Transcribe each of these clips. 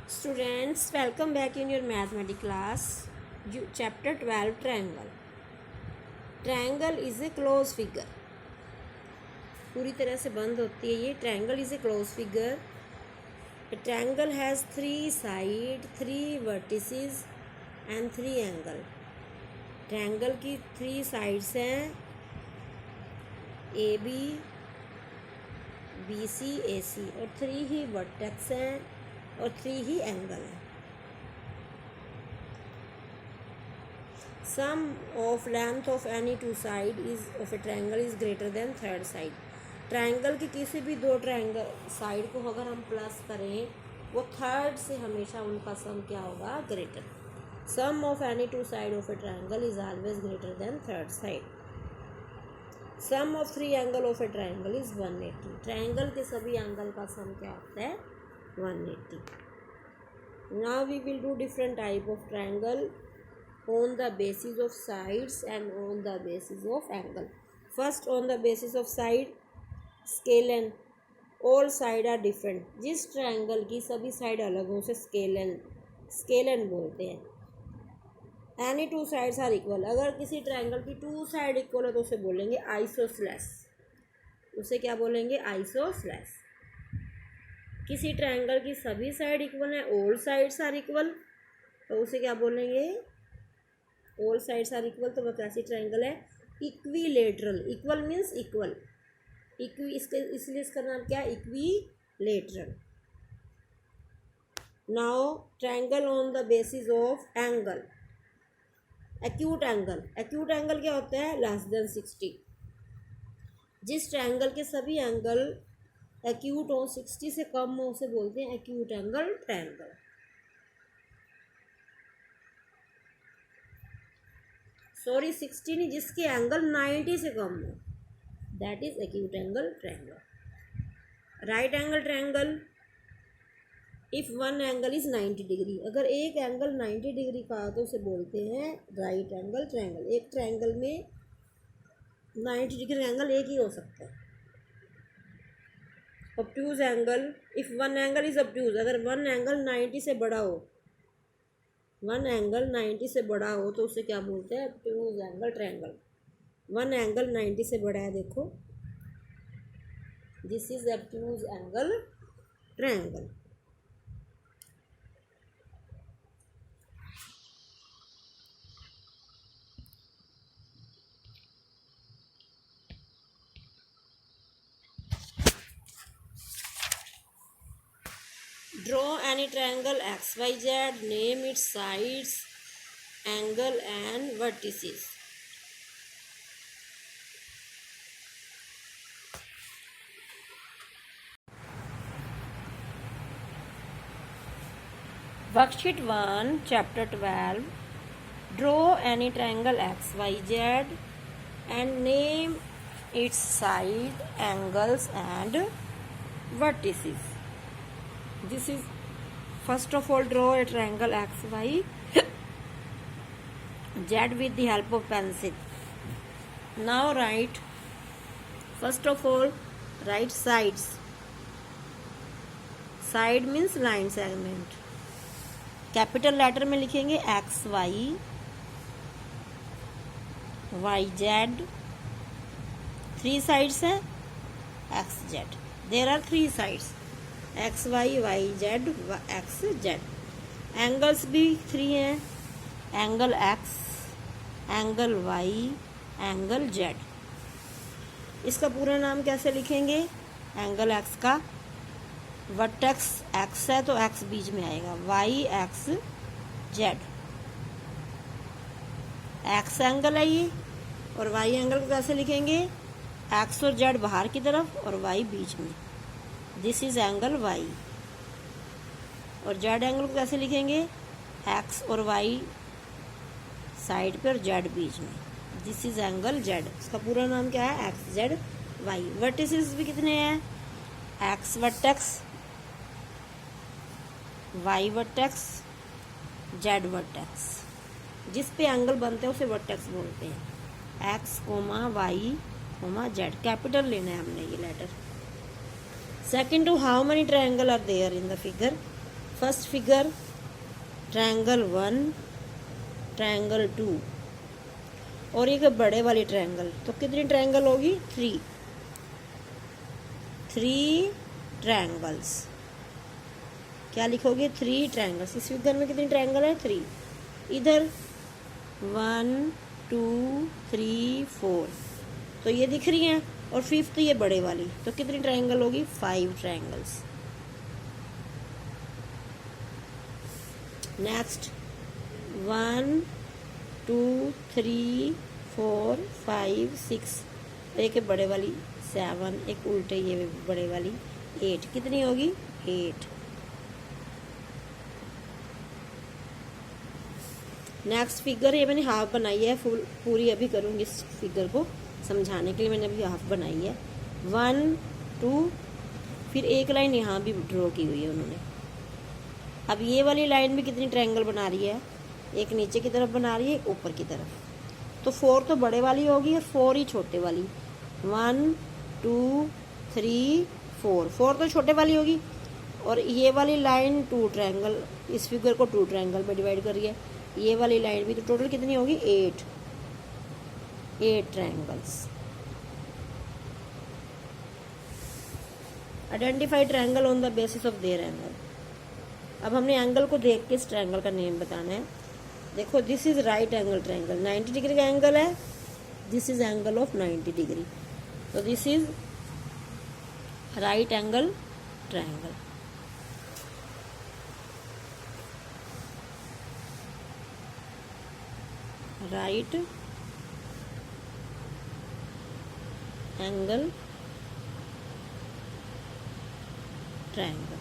Students, welcome back in your mathematics class. Chapter 12 Triangle. Triangle is a closed figure. पूरी तरह से बंद होती है ये. Triangle is a closed figure. A triangle has 3 sides, 3 vertices and 3 angles. Triangle की 3 sides हैं AB, BC, AC और 3 ही vertex हैं और 3 ही एंगल है. Sum of length of any two side is of a triangle is greater than third side. Triangle की किसी भी दो ट्रायंगल साइड को अगर हम प्लस करें वो थर्ड से हमेशा उनका सम क्या होगा, greater. Sum of any two side of a triangle is always greater than third side. Sum of 3 angle of a triangle is 180. Triangle के सभी एंगल का सम क्या होता है, 180. Now we will do different type of triangle on the basis of sides and on the basis of angle. First on the basis of side, scalene. All side are different. जिस triangle की सभी side अलग हो उसे scalene बोलते हैं. Any two sides are equal. अगर किसी triangle की 2 side equal है तो उसे बोलेंगे isosceles. उसे क्या बोलेंगे, isosceles. किसी ट्रायंगल की सभी साइड इक्वल है, ऑल साइड्स आर इक्वल, तो उसे क्या बोलेंगे, ऑल साइड्स आर इक्वल. तो वह कैसी ट्रायंगल है, इक्विलेटरल. Equal means equal. इसलिए इसका नाम क्या है, equilateral. Now triangle on the basis of angle. Acute angle. Acute angle क्या होता है, लेस देन 60. जिस ट्रायंगल के सभी एंगल एक्यूट हो, 60 से कम हो, उसे बोलते हैं एक्यूट एंगल ट्रायंगल. सॉरी 60 नहीं, जिसके एंगल 90 से कम हो, that is acute angle triangle. Right angle triangle. If one angle is 90 degree. अगर एक एंगल 90 डिग्री का हो तो उसे बोलते हैं राइट एंगल ट्रायंगल. एक ट्रायंगल में 90 डिग्री एंगल एक ही हो सकता है. Obtuse angle. If one angle is obtuse. अगर वन एंगल 90 से बड़ा हो, वन एंगल 90 से बड़ा हो तो उसे क्या बोलते हैं, obtuse angle triangle. One angle 90 से बड़ा है, देखो, this is obtuse angle triangle. Draw any triangle XYZ. Name its sides, angle and vertices. Worksheet 1, Chapter 12. Draw any triangle XYZ and name its side, angles and vertices. This is, first of all, draw a triangle XY Z with the help of pencil. Now write, first of all, write sides. Side means line segment. Capital letter में लिखेंगे XY, YZ. 3 sides हैं, XZ. There are 3 sides, XY, YZ, XZ. Angles भी 3 हैं, angle X, angle Y, angle Z. इसका पूरा नाम कैसे लिखेंगे, एंगल X का वर्टेक्स X है तो X बीच में आएगा, Y, X, Z. X angle है ये, और Y एंगल को कैसे लिखेंगे, X और Z बाहर की तरफ और Y बीच में. This is angle Y. और Z एंगल को कैसे लिखेंगे, X और Y साइड पे और Z बीच में. This is angle Z. इसका पूरा नाम क्या है, XZ Y. वर्टिसेस भी कितने हैं, X vertex, Y vertex, Z vertex. जिस पे एंगल बनते हैं उसे वर्टेक्स बोलते हैं. X, Y, Z. कैपिटल लेना है हमने ये letter. Second, to how many triangle are there in the figure? First figure triangle 1, triangle 2 और एक बड़े वाली ट्रायंगल, तो कितनी ट्रायंगल होगी? 3 ट्रायंगल्स। क्या लिखोगे? 3 ट्रायंगल्स। इस फिगर में कितनी ट्रायंगल है? 3। इधर 1 2 3 4, तो ये दिख रही हैं, और फिफ्थ ये बड़े वाली, तो कितनी ट्रायंगल होगी? 5 ट्रायंगल्स। नेक्स्ट 1 2 3 4 5 6, एक बड़े वाली 7, एक उल्टे ये बड़े वाली 8, कितनी होगी? 8। नेक्स्ट फिगर ये मैंने हाफ बनाई है, फुल पूरी अभी करूँगी इस फिगर को समझाने के लिए मैंने अभी हाफ बनाई है। 1 2, फिर एक लाइन यहाँ भी ड्रॉ की हुई है उन्होंने। अब ये वाली लाइन भी कितनी ट्रायंगल बना रही है? एक नीचे की तरफ बना रही है, एक ऊपर की तरफ, तो 4 तो बड़े वाली होगी और 4 ही छोटे वाली। 1 2 3 4, 4 तो छोटे वाली होगी, और ये वाली लाइन 2 ट्रायंगल, इस फिगर को 2 ट्रायंगल में डिवाइड कर रही है। ये वाली लाइन भी, तो टोटल कितनी होगी? 8 triangles. Identify triangle on the basis of their angle. अब हमने एंगल को देख के इस ट्रायंगल का नेम बताना है। देखो, this is right angle triangle, 90 degree का एंगल है, this is angle of 90 degree, तो this is right angle triangle. Right angle triangle.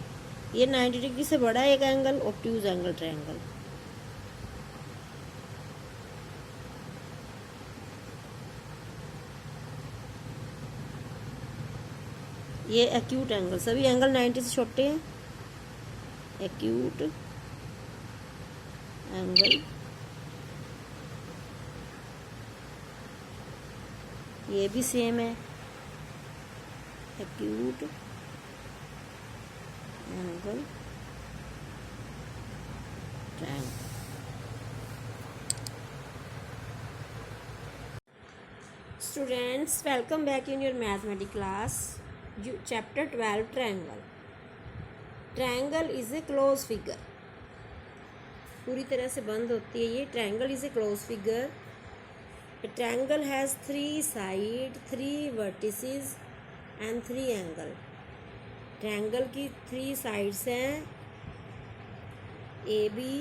ये 90 डिग्री से बड़ा एक एंगल, ऑब्ट्यूज एंगल ट्रायंगल। ये एक्यूट एंगल, सभी एंगल 90 से छोटे हैं। एक्यूट एंगल, ये भी सेम है, acute angle triangle. Students, welcome back in your mathematics class, chapter 12 triangle. Triangle is a close figure, पूरी तरह से बंद होती है ये। Triangle is a close figure. A triangle has 3 sides, 3 vertices and 3 angle. Triangle की 3 sides हैं, A B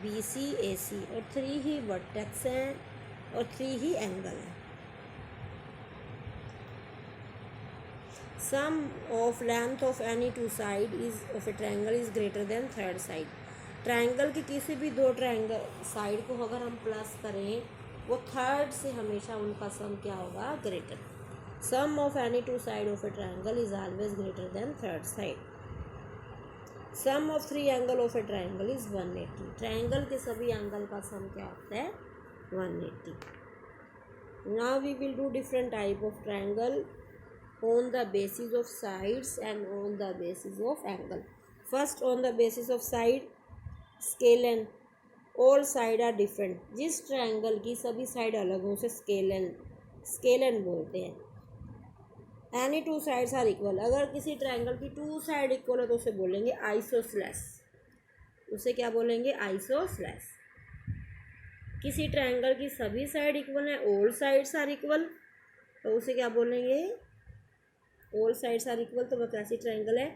B C ए सी, और 3 ही वर्टेक्स हैं और 3 ही एंगल हैं। Sum of length of any two side is of a triangle is greater than third side. Triangle की किसी भी 2 ट्रायंगल साइड को अगर हम प्लस करें, वो थर्ड से हमेशा उनका सम क्या होगा? Greater. Sum of any 2 side of a triangle is always greater than third side. Sum of 3 angle of a triangle is 180। Triangle के सभी एंगल का सम क्या होता है? 180। Now we will do different type of triangle on the basis of sides and on the basis of angle. First, on the basis of side, scalene, all side are different. जिस triangle की सभी side अलग हो उसे scalene बोलते हैं। Any 2 sides are equal, अगर किसी ट्रायंगल की 2 साइड इक्वल है तो उसे बोलेंगे आइसोसेलेस। उसे क्या बोलेंगे? आइसोसेलेस। किसी ट्रायंगल की सभी साइड इक्वल है, ऑल साइड्स आर इक्वल, तो उसे क्या बोलेंगे? ऑल साइड्स आर इक्वल, तो वह कैसी ट्रायंगल है?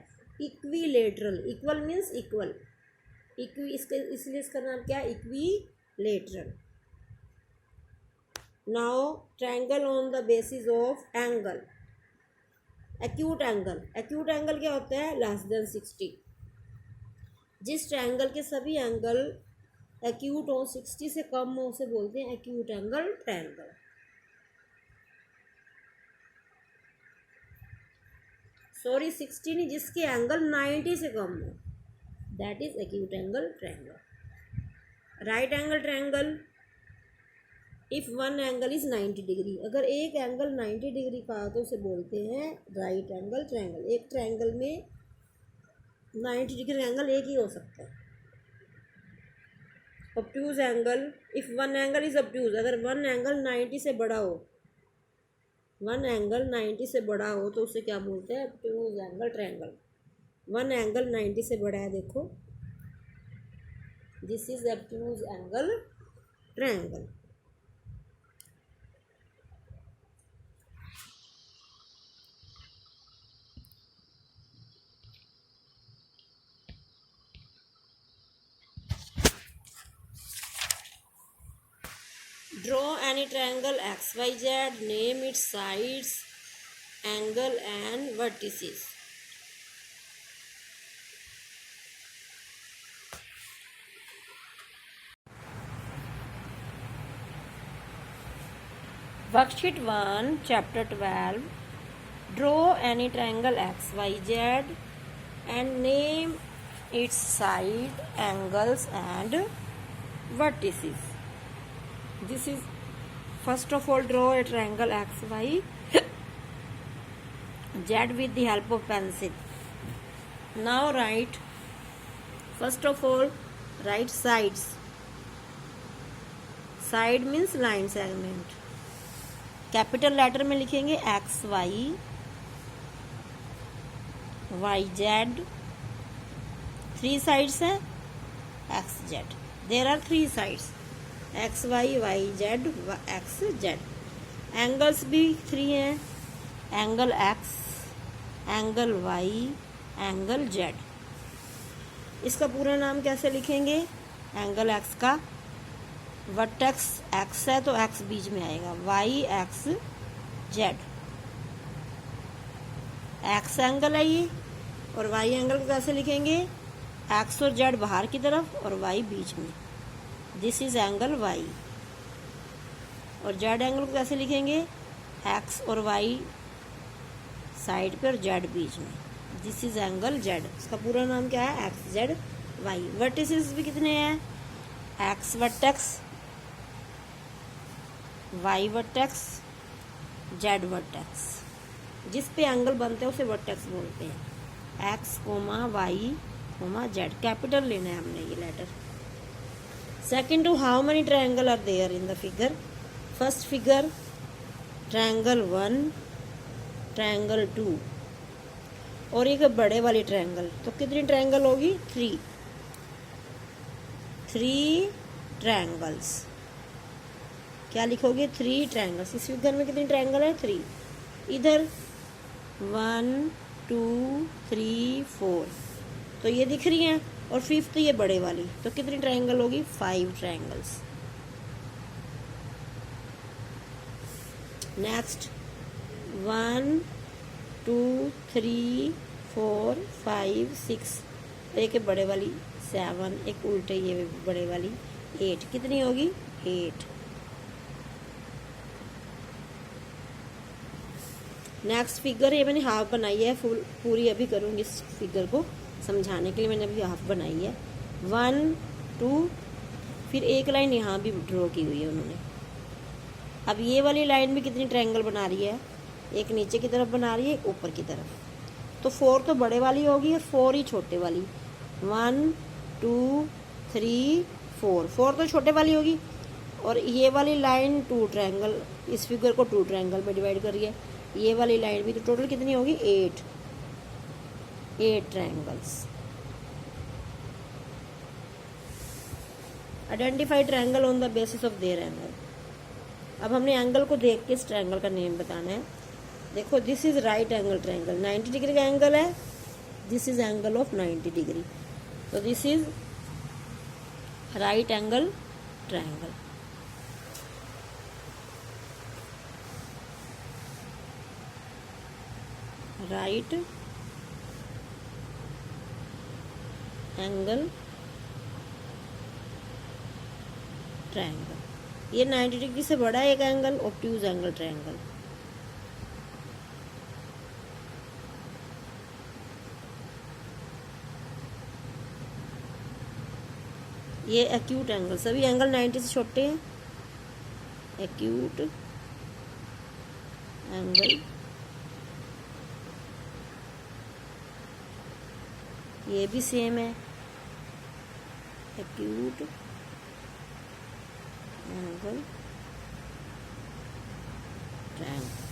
इक्विलेटरल। इक्वल मीन्स इक्वल, इसलिए इसका नाम क्या है? Equilateral. Now triangle on the basis of angle. Acute angle, acute angle क्या होता है? Less than 60। जिस ट्रायंगल के सभी एंगल एक्यूट हो, 60 से कम हो, उसे बोलते हैं एक्यूट एंगल ट्रायंगल। सॉरी 60 नहीं, जिसके एंगल 90 से कम हो, that is acute angle triangle. Right angle triangle, if one angle is 90 degree, अगर एक एंगल 90 डिग्री का तो उसे बोलते हैं राइट एंगल ट्रायंगल। एक ट्रायंगल में 90 डिग्री एंगल एक ही हो सकता है। Obtuse angle, if one angle is obtuse, अगर वन एंगल 90 से बड़ा हो, वन एंगल 90 से बड़ा हो तो उसे क्या बोलते हैं? Obtuse angle triangle. One angle 90 से बड़ा है, देखो this is obtuse angle triangle. Draw any triangle XYZ, name its sides, angle and vertices. Worksheet 1, Chapter 12. Draw any triangle XYZ and name its side, angles and vertices. This is, first of all, draw a triangle XY Z with the help of pencil. Now write, first of all, write sides. Side means line segment. Capital letter में लिखेंगे XY, YZ, 3 sides हैं, XZ. There are 3 sides, XY, YZ, XZ. Angles भी 3 हैं, angle X, angle Y, angle Z. इसका पूरा नाम कैसे लिखेंगे? एंगल X का वर्टेक्स X है तो X बीच में आएगा, Y X Z. X angle है ये, और Y एंगल को कैसे लिखेंगे? X और Z बाहर की तरफ और Y बीच में, दिस इज एंगल Y. और Z एंगल को कैसे लिखेंगे? X और Y साइड पे और Z बीच में, दिस इज एंगल Z. इसका पूरा नाम क्या है? XZ Y. वर्टिसेस भी कितने हैं? X vertex, Y vertex, Z vertex. जिस पे एंगल बनते हैं उसे वर्टेक्स बोलते हैं. X, Y, Z. कैपिटल लेना है हमने ये letter. Second two, how many triangle are there in the figure? First figure, triangle 1, triangle 2 और एक बड़े वाली ट्रायंगल. तो कितनी ट्रायंगल होगी? 3 ट्रायंगल्स. क्या लिखोगे? 3 ट्रायंगल्स. इस फिगर में कितनी ट्रायंगल है? 3. इधर 1 2 3 4 तो ये दिख रही हैं, और 5th ये बड़े वाली. तो कितनी ट्रायंगल होगी? 5 ट्रायंगल्स. नेक्स्ट 1 2 3 4 5 6, एक बड़े वाली 7, एक उल्टे ये बड़े वाली 8. कितनी होगी? 8. नेक्स्ट फिगर, ये मैंने हाफ बनाई है, पूरी अभी करूँगी. इस फिगर को समझाने के लिए मैंने अभी हाफ बनाई है. 1 2, फिर एक लाइन यहाँ भी ड्रॉ की हुई है उन्होंने. अब ये वाली लाइन भी कितनी ट्रायंगल बना रही है? एक नीचे की तरफ बना रही है, एक ऊपर की तरफ. तो 4 तो बड़े वाली होगी और 4 ही छोटे वाली. 1 2 3 4, 4 तो छोटे वाली होगी. और ये वाली लाइन 2 ट्रायंगल, इस फिगर को 2 ट्रायंगल में डिवाइड कर रही है. ये वाली लाइन भी, तो टोटल कितनी होगी? 8 triangles. Identify triangle on the basis of their angle. अब हमने एंगल को देख के इस ट्रायंगल का नेम बताना है. देखो, this is right angle triangle, 90 degree का एंगल है. This is angle of 90 degree. तो this is right angle triangle. Right angle triangle. ये 90 डिग्री से बड़ा एक एंगल, ऑब्ट्यूज एंगल ट्रायंगल. ये एक्यूट एंगल, सभी एंगल 90 से छोटे हैं. एक्यूट एंगल ये भी सेम है, एक्यूट एंगल ट्रायंगल।